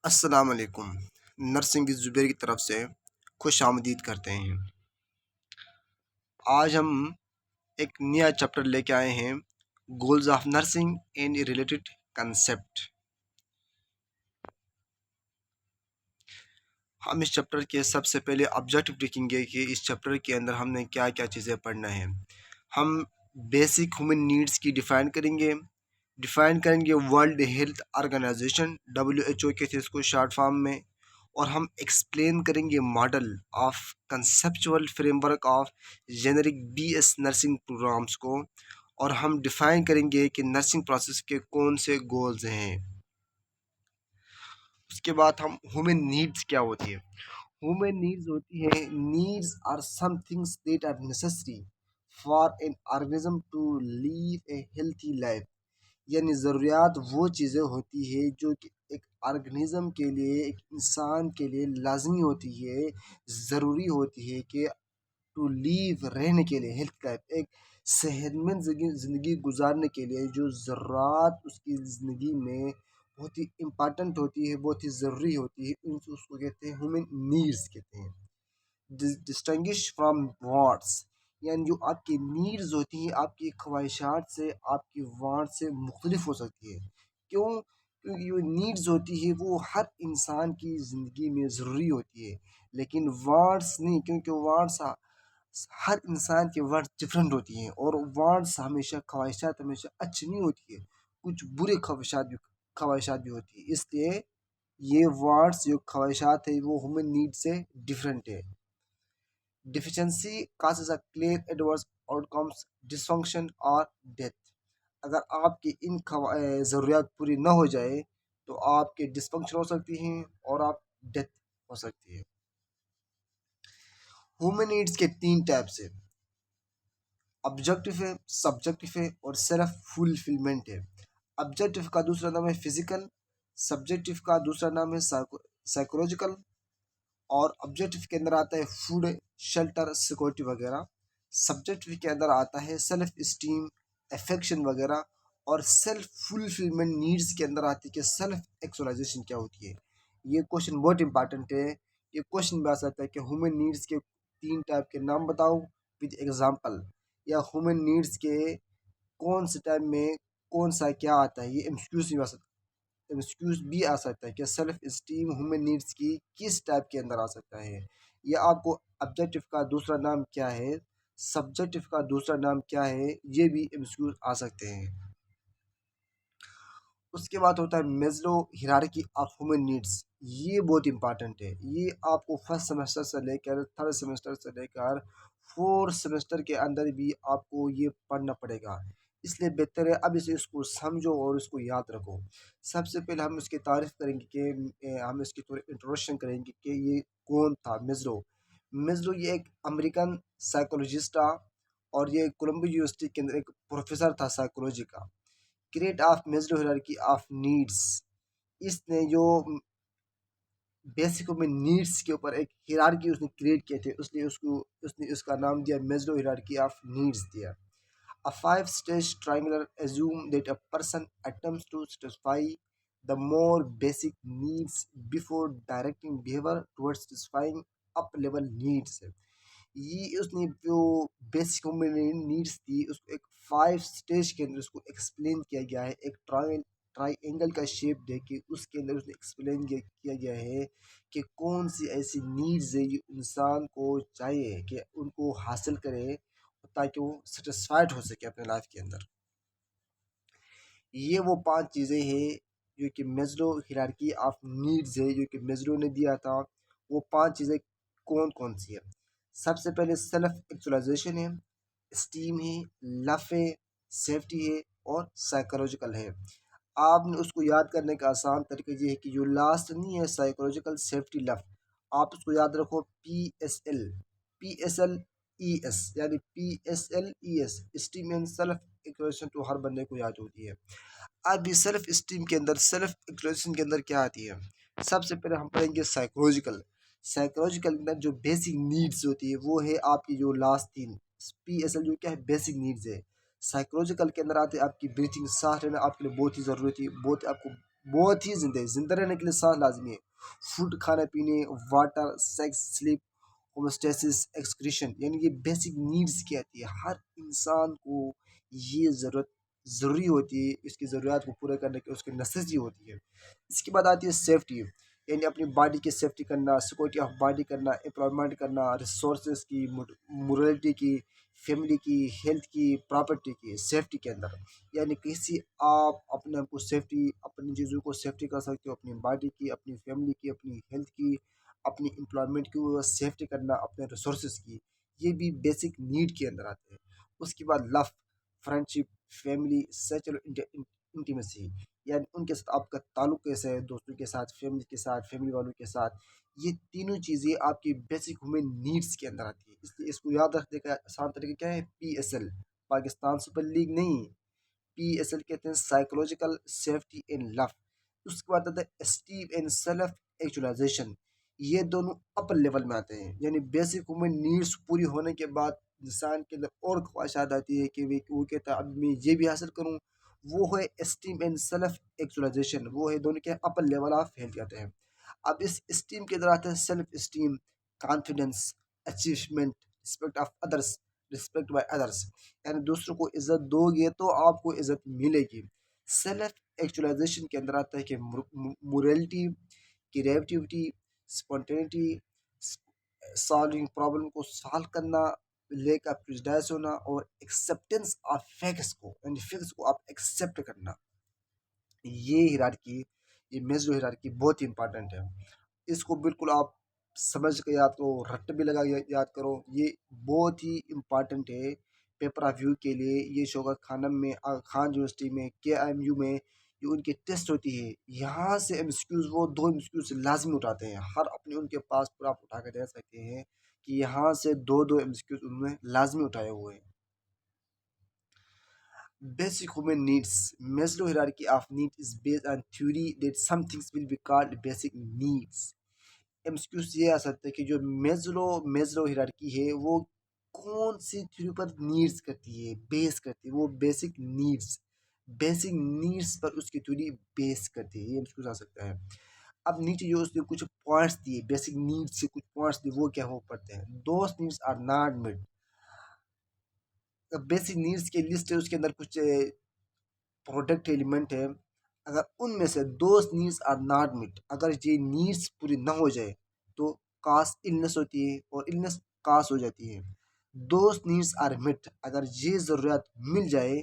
अस्सलाम वालेकुम। Nursing with Zubair की तरफ से खुश आमदीद करते हैं। आज हम एक नया चैप्टर लेके आए हैं, goals of nursing and related concept. हम इस चैप्टर के सबसे पहले ऑब्जेक्टिव देखेंगे कि इस चैप्टर के अंदर हमने क्या क्या चीज़ें पढ़ना है। हम बेसिक ह्यूमन नीड्स की डिफ़ाइन करेंगे वर्ल्ड हेल्थ ऑर्गेनाइजेशन WHO कहते हैं इसको शॉर्ट फॉर्म में। और हम एक्सप्लेन करेंगे model of conceptual framework of generic BS nursing programmes को। और हम डिफ़ाइन करेंगे कि नर्सिंग प्रोसेस के कौन से गोल्स हैं। उसके बाद हम ह्यूमन नीड्स क्या होती है। ह्यूमन नीड्स होती है, needs are some things that are necessary for an organism to live a healthy life. यानी ज़रूरियात वो चीज़ें होती है जो कि एक ऑर्गेनिज्म के लिए, एक इंसान के लिए लाजमी होती है, ज़रूरी होती है कि टू लीव रहने के लिए, हेल्थ लाइफ एक सेहतमंद ज़िंदगी गुजारने के लिए जो ज़रूरत उसकी ज़िंदगी में बहुत ही इम्पॉर्टेंट होती है, बहुत ही ज़रूरी होती है, उसको कहते हैं ह्यूमन नीड्स कहते हैं। डिस्टिंग्विश फ्रॉम वांट्स, यानी जो आपकी नीड्स होती हैं आपकी ख्वाहिशात से, आपकी वांट से मुख्तलिफ हो सकती है। क्यों? क्योंकि जो नीड्स होती है वो हर इंसान की ज़िंदगी में ज़रूरी होती है, लेकिन वांट्स नहीं, क्योंकि वांट्स हर इंसान की वांट्स डिफरेंट होती हैं। और वांट्स हमेशा, ख्वाहिशात हमेशा अच्छी नहीं होती है, कुछ बुरे ख्वाहिशात भी होती है। इसलिए ये वांट्स जो ख्वाहिशात है वो ह्यूमन नीड से डिफरेंट है। Deficiency causes a clear adverse outcomes, dysfunction और डेथ। अगर आपकी इन ज़रूरियात पूरी ना हो जाए तो आपके डिस्फंक्शन हो सकती हैं और आप डेथ हो सकती है। ह्यूमन नीड्स के तीन टाइप्स है, ऑब्जेक्टिव है, सब्जेक्टिव है और सेल्फ फुलफिलमेंट है। ऑब्जेक्टिव का दूसरा नाम है फिजिकल, सब्जेक्टिव का दूसरा नाम है साइकोलॉजिकल। और ऑब्जेक्टिव के अंदर आता है फूड, शेल्टर, सिक्योरिटी वगैरह। सब्जेक्टिव के अंदर आता है सेल्फ स्टीम, अफेक्शन वगैरह। और सेल्फ फुलफिलमेंट नीड्स के अंदर आती है कि सेल्फ एक्चुअलाइजेशन क्या होती है। ये क्वेश्चन बहुत इंपॉर्टेंट है। ये क्वेश्चन भी आ सकता है कि ह्यूमन नीड्स के तीन टाइप के नाम बताओ विद एग्जांपल, या ह्यूमन नीड्स के कौन से टाइप में कौन सा क्या आता है। ये एमसीक्यूज भी आ सकता है, एमसीक्यूज भी आ सकता है कि सेल्फ स्टीम ह्यूमन नीड्स की किस टाइप के अंदर आ सकता है। या आपको ऑब्जेक्टिव का दूसरा नाम क्या है, सब्जेक्टिव का दूसरा नाम क्या है, ये भी एमसीक्यूज आ सकते हैं। उसके बाद होता है Maslow hierarchy of human needs. ये बहुत इंपॉर्टेंट है। ये आपको फर्स्ट सेमेस्टर से लेकर थर्ड सेमेस्टर से लेकर फोर्थ सेमेस्टर के अंदर भी आपको ये पढ़ना पड़ेगा। इसलिए बेहतर है अब इसे इसको समझो और इसको याद रखो। सबसे पहले हम इसकी तारीफ करेंगे कि हम इसकी थोड़ी इंट्रोडक्शन करेंगे कि ये कौन था मेस्लो। मेस्लो ये एक अमेरिकन साइकोलॉजिस्ट था और ये कोलंबिया यूनिवर्सिटी के अंदर एक प्रोफेसर था साइकोलॉजी का। Create of Maslow hierarchy of needs, इसने जो बेसिक में नीड्स के ऊपर एक हायरार्की उसने क्रिएट किए थे, उसने उसका नाम दिया मेस्लो हायरार्की ऑफ नीड्स दिया। A five-stage triangular assume that a person attempts to satisfy the more basic needs before directing behavior towards satisfying up-level needs। ये उसने जो बेसिक ह्यूमन नीड्स थी उसको एक फाइव स्टेज के अंदर उसको एक्सप्लेन किया गया है। एक ट्राइंगल का शेप दे के उसके अंदर उसने एक्सप्लेन किया गया है कि कौन सी ऐसी नीड्स है जो इंसान को चाहिए कि उनको हासिल करे ताकि वो सेटिस्फाइड हो सके अपने लाइफ के अंदर। ये वो पांच चीज़ें हैं जो कि मेस्लो हिरार्की ऑफ नीड्स है जो कि मेस्लो ने दिया था। वो पांच चीज़ें कौन कौन सी है? सबसे पहले सेल्फ एक्चुअलाइजेशन है, स्टीम है, लव है, सेफ्टी है और साइकोलॉजिकल है। आपने उसको याद करने का आसान तरीका ये है कि जो लास्ट नहीं है साइकोलॉजिकल सेफ्टी लव, आप उसको याद रखो PSLES, यानी PSLES esteem and self actualization तो हर बंदे को याद होती है। अब भी सेल्फ स्टीम के अंदर, सेल्फ एक्सप्लोरेशन के अंदर क्या आती है? सबसे पहले हम पढ़ेंगे साइकोलॉजिकल। साइकोलॉजिकल के अंदर जो बेसिक नीड्स होती है वो है आपकी जो लास्ट तीन। PSL जो क्या है, बेसिक नीड्स है। साइकोलॉजिकल के अंदर आते हैं आपकी ब्रीथिंग, सांस लेना आपके लिए बहुत ही ज़रूरी है, बहुत आपको बहुत ही जिंदा रहने के लिए सांस लाजमी है। फूड, खाने पीने, water, sex, sleep, homeostasis, excretion, यानी ये बेसिक नीड्स की आती है। हर इंसान को ये ज़रूरत ज़रूरी होती है, इसकी ज़रूरत को पूरा करने की उसकी नेसेसिटी होती है। इसके बाद आती है सेफ्टी, यानी अपनी बॉडी की सेफ्टी करना, सिक्योरिटी ऑफ बॉडी करना, एम्प्लॉयमेंट करना, रिसोर्सेज की, मोरलिटी की, फैमिली की, हेल्थ की, प्रॉपर्टी की सेफ्टी के अंदर। यानी किसी आप अपने आप को सेफ्टी, अपनी चीज़ों को सेफ्टी कर सकते हो, अपनी बॉडी की, अपनी फैमिली की, अपनी हेल्थ की, अपनी एम्प्लॉयमेंट की सेफ्टी करना, अपने रिसोर्सेज की, ये भी बेसिक नीड के अंदर आते हैं। उसके बाद love, friendship, family, sexual intimacy, यानी उनके साथ आपका ताल्लुक कैसे है, दोस्तों के साथ, फैमिली के साथ, फैमिली वालों के साथ। ये तीनों चीज़ें आपकी बेसिक ह्यूमन नीड्स के अंदर आती है। इसलिए इसको याद रखने का आसान तरीका क्या है? PSL, पाकिस्तान सुपर लीग नहीं, PSL कहते हैं साइकोलॉजिकल सेफ्टी इन लव। उसके बाद आता है एस्टीम एंड सेल्फ एक्चुअलाइजेशन। ये दोनों अपर लेवल में आते हैं, यानी बेसिक ह्यूमन नीड्स पूरी होने के बाद इंसान के अंदर और ख्वाहिशात आती है कि वो कहता है अब मैं ये भी हासिल करूँ। वो है एस्टीम एंड सेल्फ एक्चुअलाइजेशन, वो है दोनों के अपर लेवल ऑफ हेल्थ कहते हैं। अब इस स्टीम के अंदर आता है self esteem, confidence, achievement, respect of others, respect by others, यानी दूसरों को इज्जत दोगे तो आपको इज्जत मिलेगी। सेल्फ एक्चुअलाइजेशन के अंदर आता है कि morality, creativity, spontaneity, solving problem को सॉल्व करना, लेक ऑफ प्रिजुडाइज होना, और एक्सेप्टेंस ऑफ फैक्ट्स को, यानी फैक्ट्स को आप एक्सेप्ट करना। ये हिरारकी, ये मेजो हिरारकी बहुत ही इंपॉर्टेंट है। इसको बिल्कुल आप समझ के याद करो, रट्टे भी लगा याद करो। ये बहुत ही इम्पॉर्टेंट है पेपर ऑफ व्यू के लिए। ये शौकत खानम में, खान यूनिवर्सिटी में, KIMU में ये उनकी टेस्ट होती है। यहाँ से एमसीक्यूज वो दो एमसीक्यूज लाजमी उठाते हैं। हर अपने उनके पास पूरा आप उठा के दे सकते हैं कि यहाँ से दो दो एमसीक्यूज उन्होंने लाजमी उठाए हुए हैं। Basic human needs. Maslow hierarchy of needs is based on theory that some things will be called basic needs. MCQ ये आ सकता है कि जो मेजलो हिरारकी है वो कौन सी थ्योरी पर नीड्स करती है, बेस करती है, वो बेसिक नीड्स पर उसकी थ्योरी बेस करती है। ये एमसीक्यू आ सकता है। अब नीचे जो उसने कुछ पॉइंट्स दिए, बेसिक नीड्स से कुछ पॉइंट्स दिए, वो क्या हो पड़ते हैं? Those needs are not met. Basic needs की लिस्ट है, उसके अंदर कुछ प्रोडक्ट एलिमेंट है। अगर उनमें से दोस्त नीड्स आर नॉट मीट, अगर ये नीड्स पूरी ना हो जाए तो कास इलनेस होती है, और इलनेस कास हो जाती है। दोस्त नीड्स आर मिट, अगर ये ज़रूरत मिल जाए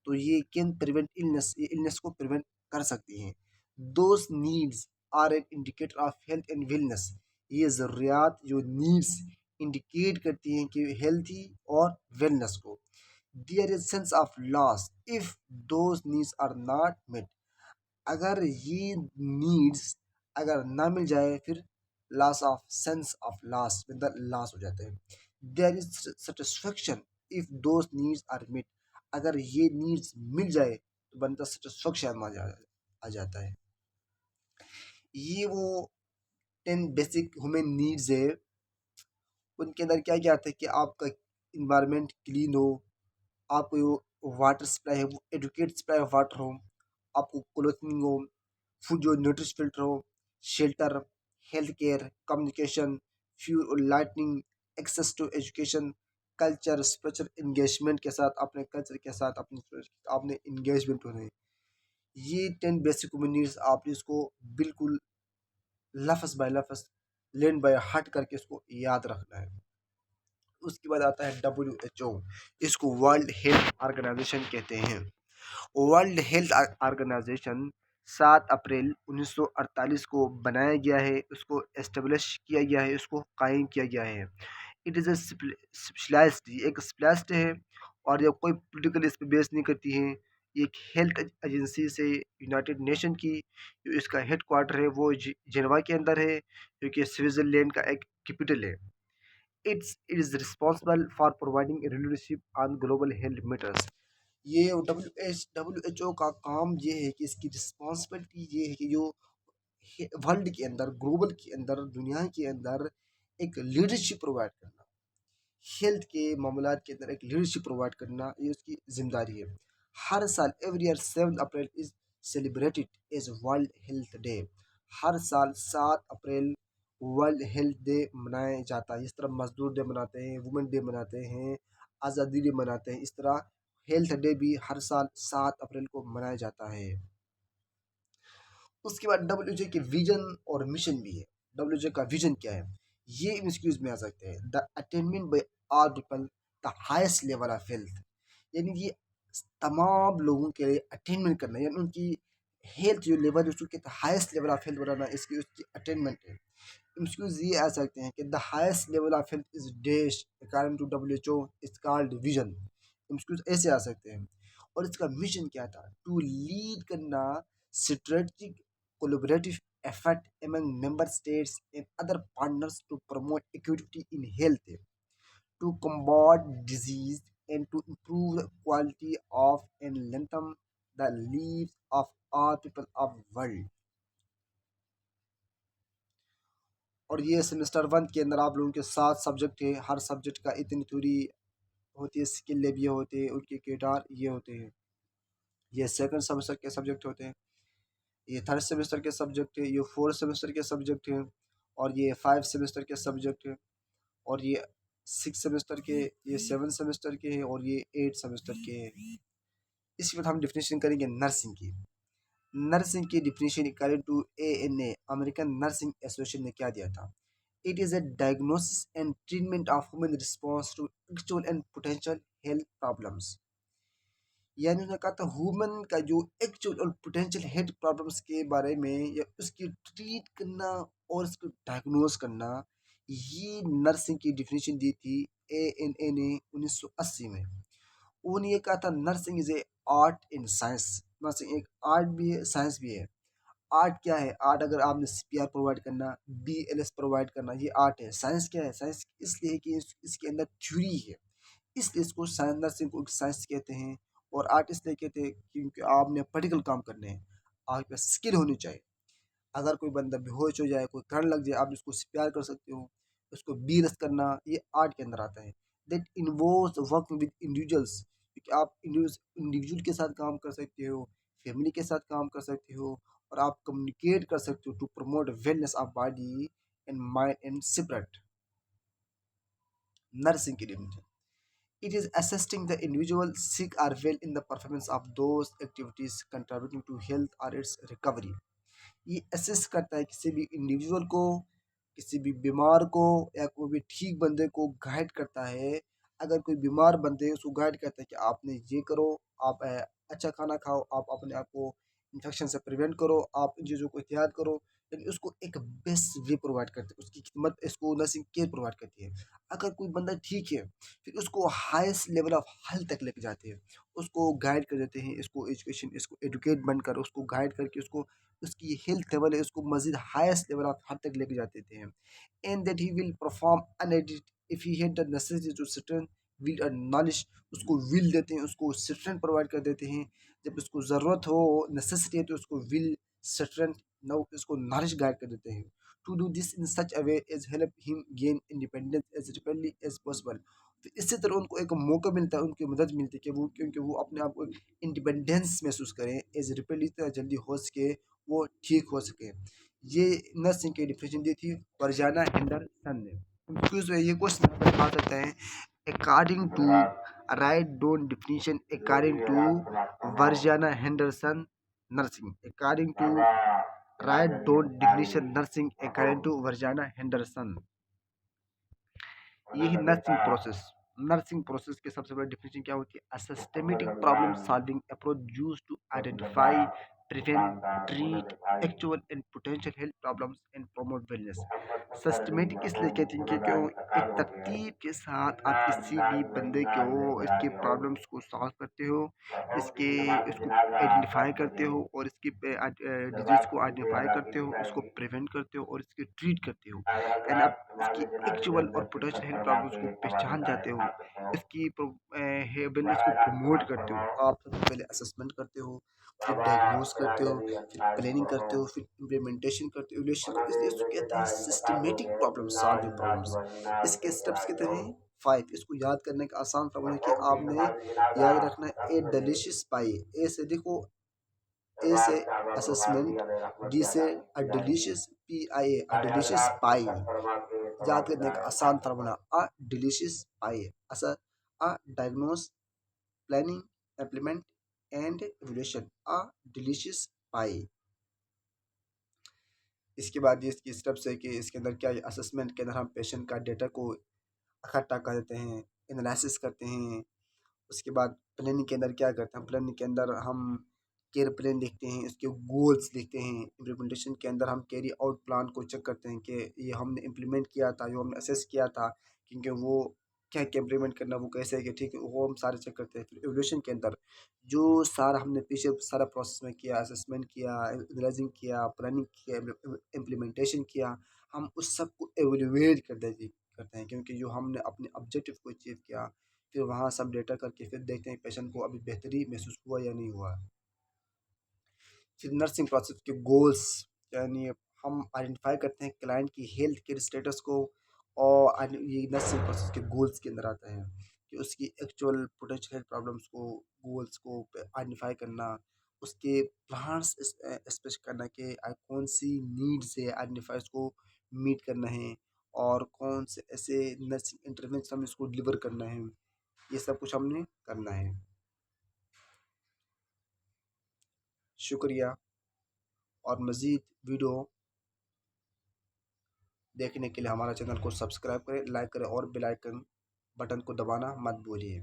तो ये कैन प्रिवेंट इलनेस, ये इलनेस को प्रिवेंट कर सकती हैं। Those needs are an indicator of health and wellness, ये ज़रूरियात जो नीड्स इंडिकेट करती हैं कि हेल्थी और वेलनेस को। There is sense of loss if those needs are not met, अगर ये नीड्स अगर ना मिल जाए फिर loss of sense of loss, मतलब लॉस हो जाते हैं। There is satisfaction if those needs are met, अगर ये नीड्स मिल जाए तो बनता सेटिस्फेक्शन आ जाता है। ये वो 10 बेसिक ह्यूमन नीड्स है। उनके अंदर क्या क्या आता है कि आपका इन्वायरमेंट क्लीन हो, आपको जो वाटर सप्लाई है वो एडुकेट सप्लाई ऑफ वाटर हो, आपको क्लोथिंग हो, फूड जो न्यूट्रिश फिल्टर हो, shelter, health care, communication, fuel, lightning, access to education, culture, spiritual engagement के साथ, अपने कल्चर के साथ अपने आपने इंगेजमेंट होने। ये 10 बेसिक ह्यूमन नीड्स आपने इसको बिल्कुल लफ्ज़ बाय लफ्ज़, लेन बाय हार्ट करके इसको याद रखना है। उसके बाद आता है WHO, इसको वर्ल्ड हेल्थ ऑर्गेनाइजेशन कहते हैं। वर्ल्ड हेल्थ ऑर्गेनाइजेशन 7 अप्रैल 1948 को बनाया गया है, उसको एस्टेब्लिश किया गया है, उसको कायम किया गया है। इट इज़ ए स्पेशलाइज्ड, एक स्पेशलाइज्ड है, और ये कोई पोलिटिकल इस पर बेस नहीं करती है। ये एक हेल्थ एजेंसी से यूनाइटेड नेशन की जो इसका हेड क्वार्टर है वो जेनेवा के अंदर है, जो कि स्विट्ज़रलैंड का एक कैपिटल है। It is responsible for providing leadership on global health matters. ये WHO का काम ये है कि इसकी रिस्पॉन्सिबिलिटी ये है कि जो वर्ल्ड के अंदर, ग्लोबल के अंदर, दुनिया के अंदर एक लीडरशिप प्रोवाइड करना, हेल्थ के मामलात के अंदर एक लीडरशिप प्रोवाइड करना, ये उसकी जिम्मेदारी है। हर साल every year 7 April is celebrated as World Health Day. हर साल 7 अप्रैल वर्ल्ड हेल्थ डे मनाया जाता है। इस तरह मजदूर डे मनाते हैं, वुमेन डे मनाते हैं, आज़ादी डे मनाते हैं, इस तरह हेल्थ डे भी हर साल 7 अप्रैल को मनाया जाता है। उसके बाद डब्ल्यूएचओ के विजन और मिशन भी है। डब्ल्यूएचओ का विजन क्या है, ये इंस्क्यूज में आ सकते हैं, the attainment by all people the highest level of health, यानी कि तमाम लोगों के लिए अटेनमेंट करना, यानी उनकी हेल्थ जो लेवल है उसके हाईएस्ट लेवल ऑफ हेल्थ बनाना, इसकी उसकी अटेनमेंट है। इंस्क्यूज ये आ सकते हैं कि the highest level of health is dash according to WHO it's called vision. इंस्क्यूज ऐसे आ सकते हैं। और इसका मिशन क्या था, टू लीड करना strategic collaborative effort among member states and other partners to promote equity in health, to combat disease, and to improve the quality of and lengthen the lives of all people of world। और ये semester 1 के अंदर आप लोगों के 7 subject है, हर subject का इतनी थोड़ी होती है, स्किल लेब ये होते हैं, उनके केटार ये होते हैं, ये सेकंड सेमेस्टर के सब्जेक्ट होते हैं, ये थर्ड सेमेस्टर के सब्जेक्ट है, ये फोर्थ सेमेस्टर के सब्जेक्ट है, और ये 5 सेमेस्टर के सब्जेक्ट है, और ये 6 सेमेस्टर के, ये 7 सेमेस्टर के हैं, और ये 8 सेमेस्टर के हैं। इसके बाद हम डिफिनेशन करेंगे नर्सिंग की। नर्सिंग की definition according to ANA, American Nursing Association ने क्या दिया था, it is a diagnosis and treatment of human response to actual and potential health problems। यानी उन्होंने कहा था ह्यूमन का जो एक्चुअल और पोटेंशियल हेल्थ प्रॉब्लम्स के बारे में, या उसकी ट्रीट करना और उसको डायग्नोज करना, ये नर्सिंग की डिफिनेशन दी थी ANA ने 1980 में। उन्होंने ये कहा था nursing is a art in science. Nursing एक आर्ट भी है, साइंस भी है। आर्ट क्या है, आर्ट अगर आपने CPR प्रोवाइड करना, BLS प्रोवाइड करना, ये आर्ट है। साइंस क्या है, साइंस इसलिए है कि इसके अंदर थ्योरी है, इसलिए इसको साइंस, नर्सिंग को साइंस कहते हैं। और आर्ट इसलिए कहते हैं क्योंकि आपने प्रैक्टिकल काम करने हैं, आपके पास स्किल होनी चाहिए। अगर कोई बंदा बेहोश हो जाए, कोई करंट लग जाए, आप उसको CPR कर सकते हो, उसको BLS करना, ये आर्ट के अंदर आता है। That involves working with individuals, क्योंकि आप इंडिविजुअल के साथ काम कर सकते हो, फैमिली के साथ काम कर सकते हो, और आप कम्युनिकेट कर सकते हो to promote wellness of body and mind and spirit. Nursing की definition, it is assisting the individual sick or well in the performance of those activities contributing to health or its recovery। ये assist करता है किसी भी individual को, किसी भी बीमार को, या कोई भी ठीक बंदे को गाइड करता है। अगर कोई बीमार बंदे है, उसको गाइड करता है कि आपने ये करो, आप अच्छा खाना खाओ, आप अपने आप को इन्फेक्शन से प्रिवेंट करो, आप इन चीज़ों को एहतियात करो, यानी उसको एक बेस्ट वे प्रोवाइड करते हैं, उसकी खिदमत इसको नर्सिंग केयर प्रोवाइड करती है। अगर कोई बंदा ठीक है, फिर उसको हाईएस्ट लेवल ऑफ हेल्थ तक लेके जाते हैं, उसको गाइड कर देते हैं, इसको एजुकेशन, इसको एडुकेट बनकर उसको गाइड करके उसको उसकी हेल्थ लेवल है उसको मजीद हाईएस्ट लेवल ऑफ हद तक लेके जाते थे। And that he will perform unaided if he had the necessity to strength will and knowledge, उसको विल देते हैं, उसको स्ट्रेंथ प्रोवाइड कर देते हैं। जब उसको ज़रूरत हो, नेसेसिटी है, तो उसको विल, स्ट्रेंथ, न उसको नॉलेज गाइड कर देते हैं। To do this in such a way as help him gain independence as rapidly as possible. तो इसी तरह उनको एक मौका मिलता है, उनकी मदद मिलती है कि वो, क्योंकि वो अपने आप को इंडिपेंडेंस महसूस करें, एज रेपिडली इतना जल्दी हो सके वो ठीक हो सके। ये नर्सिंग की डिफिनेशन दी थी वर्जाना हेंडरसन ने। क्विज में ये क्वेश्चन आ सकता है, according to right don't definition according to Virginia Henderson nursing, according to right don't definition nursing according to Virginia Henderson. ये है नर्सिंग प्रोसेस। नर्सिंग प्रोसेस के सबसे बड़ी डिफिनेशन क्या होती है, a systematic problem solving approach used to identify, prevent, treat actual and potential health problems and promote wellness. Systematic इसलिए कहते हैं क्योंकि वो एक तरतीब के साथ आप किसी भी बंदे को इसके प्रॉब्लम्स को सॉल्व करते हो, इसके इसको आइडेंटिफाई करते हो, और इसकी डिजीज़ को आइडेंटिफाई करते हो, इसको प्रिवेंट करते हो, और इसकी ट्रीट करते हो। एंड आप इसकी एक्चुअल और पोटेंशियल हेल्थ प्रॉब्लम्स को पहचान जाते हो, इसकी वेलनेस को प्रमोट करते हो। आप सबसे पहले असेसमेंट करते हो, फिर डायग्नोज करते हो, फिर प्लानिंग करते हो, फिर इम्प्लीमेंटेशन करते हो, इवैल्यूएशन, इसलिए इसको कहते हैं सिस्टमेटिक प्रॉब्लम सॉल्विंग प्रॉब्लम्स। इसके स्टेप्स कितने हैं, 5। इसको याद करने का आसान फॉर्मूला है कि आपने याद रखना है, ए डिलीशियस पाई, ए से देखो A से assessment, D से a delicious, PIA a delicious pie, याद करने का आसान फॉर्मूला a delicious pie, असर a diagnose, planning, implement and evaluation, a delicious pie। इसके बाद ये इसकी स्टेप्स है कि इसके अंदर क्या असेसमेंट के अंदर हम पेशेंट का डेटा को इकट्ठा कर देते हैं, एनालिसिस करते हैं। उसके बाद प्लानिंग के अंदर क्या करते हैं, प्लानिंग के अंदर हम केयर प्लान लिखते हैं, इसके गोल्स लिखते हैं। इम्प्लीमेंटेशन के अंदर हम कैरी आउट प्लान को चेक करते हैं कि ये हमने इम्प्लीमेंट किया था, जो हमने असेस किया था, क्योंकि वो क्या क्या इम्प्लीमेंट करना, वो कैसे है कि ठीक है, वो हम सारे चेक करते हैं। फिर एवोल्यूशन के अंदर जो सारा हमने पीछे सारा प्रोसेस में किया, असेसमेंट किया, एनालाइजिंग किया, प्लानिंग किया, इम्प्लीमेंटेशन किया, हम उस सब को एवेल्युएट करते हैं, क्योंकि जो हमने अपने ऑब्जेक्टिव को अचीव किया, फिर वहाँ सब डेटा करके फिर देखते हैं पेशेंट को अभी बेहतरी महसूस हुआ या नहीं हुआ। फिर नर्सिंग प्रोसेस के गोल्स, यानी हम आइडेंटिफाई करते हैं क्लाइंट की हेल्थ केयर स्टेटस को, और ये नर्सिंग प्रोसेस के गोल्स के अंदर आता है कि उसकी एक्चुअल पोटेंशियल हेल्थ प्रॉब्लम्स को, गोल्स को आइडेंटिफाई करना, उसके प्लान्स स्पेश करना कि कौन सी नीड्स है, आइडेंटिफाई उसको मीट करना है, और कौन से ऐसे नर्सिंग इंटरवेंशन हम इसको डिलीवर करना है, ये सब कुछ हमने करना है। शुक्रिया। और मज़ीद वीडियो देखने के लिए हमारा चैनल को सब्सक्राइब करें, लाइक करें और बेल आइकन बटन को दबाना मत भूलिए।